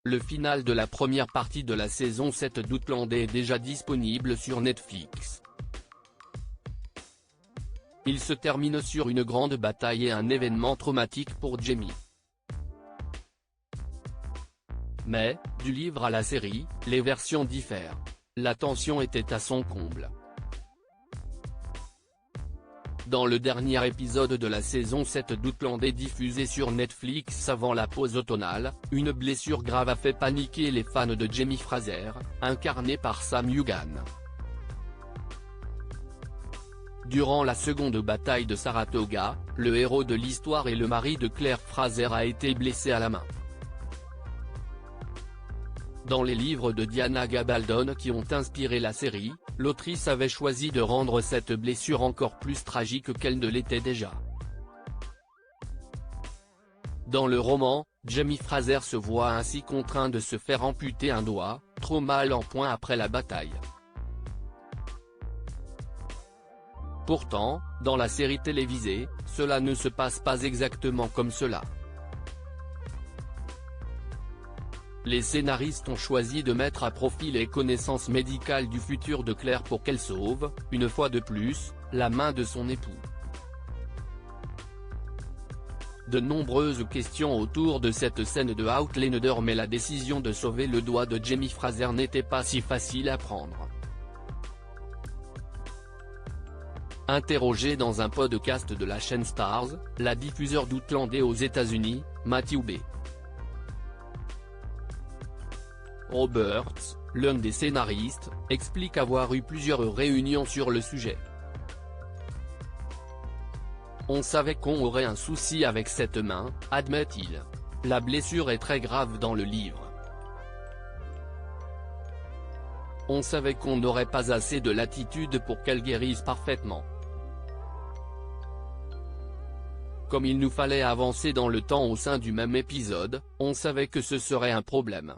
Le final de la première partie de la saison 7 d'Outland est déjà disponible sur Netflix. Il se termine sur une grande bataille et un événement traumatique pour Jamie. Mais, du livre à la série, les versions diffèrent. La tension était à son comble. Dans le dernier épisode de la saison 7 d'Outland diffusé sur Netflix avant la pause automnale, une blessure grave a fait paniquer les fans de Jamie Fraser, incarné par Sam Heughan. Durant la seconde bataille de Saratoga, le héros de l'histoire et le mari de Claire Fraser a été blessé à la main. Dans les livres de Diana Gabaldon qui ont inspiré la série, l'autrice avait choisi de rendre cette blessure encore plus tragique qu'elle ne l'était déjà. Dans le roman, Jamie Fraser se voit ainsi contraint de se faire amputer un doigt, trop mal en point après la bataille. Pourtant, dans la série télévisée, cela ne se passe pas exactement comme cela. Les scénaristes ont choisi de mettre à profit les connaissances médicales du futur de Claire pour qu'elle sauve, une fois de plus, la main de son époux. De nombreuses questions autour de cette scène de Outlander, mais la décision de sauver le doigt de Jamie Fraser n'était pas si facile à prendre. Interrogé dans un podcast de la chaîne Stars, la diffuseur d'Outland aux États-Unis, Matthew B. Roberts, l'un des scénaristes, explique avoir eu plusieurs réunions sur le sujet. On savait qu'on aurait un souci avec cette main, admet-il. La blessure est très grave dans le livre. On savait qu'on n'aurait pas assez de latitude pour qu'elle guérisse parfaitement. Comme il nous fallait avancer dans le temps au sein du même épisode, on savait que ce serait un problème.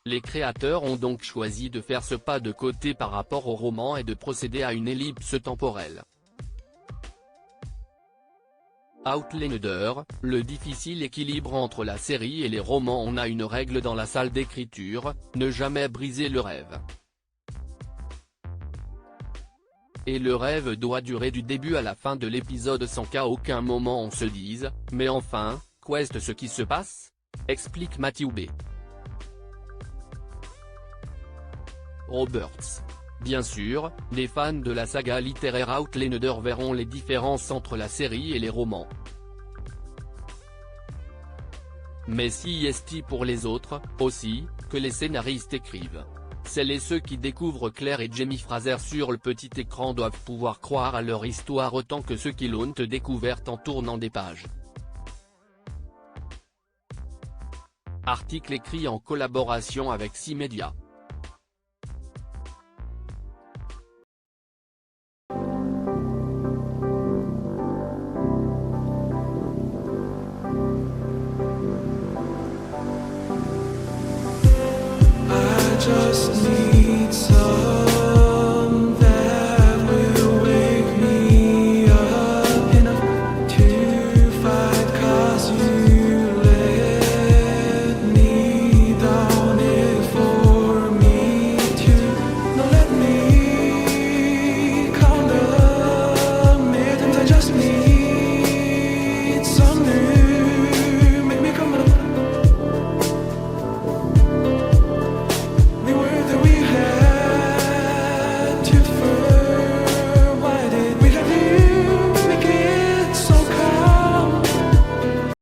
Les créateurs ont donc choisi de faire ce pas de côté par rapport au roman et de procéder à une ellipse temporelle. Outlander, le difficile équilibre entre la série et les romans. On a une règle dans la salle d'écriture, ne jamais briser le rêve. Et le rêve doit durer du début à la fin de l'épisode sans qu'à aucun moment on se dise « Mais enfin, qu'est-ce ce qui se passe ?» explique Matthew B. Roberts. Bien sûr, les fans de la saga littéraire Outlander verront les différences entre la série et les romans. Mais si est pour les autres, aussi, que les scénaristes écrivent. Celles et ceux qui découvrent Claire et Jamie Fraser sur le petit écran doivent pouvoir croire à leur histoire autant que ceux qui l'ont découverte en tournant des pages. Article écrit en collaboration avec C-Media. Just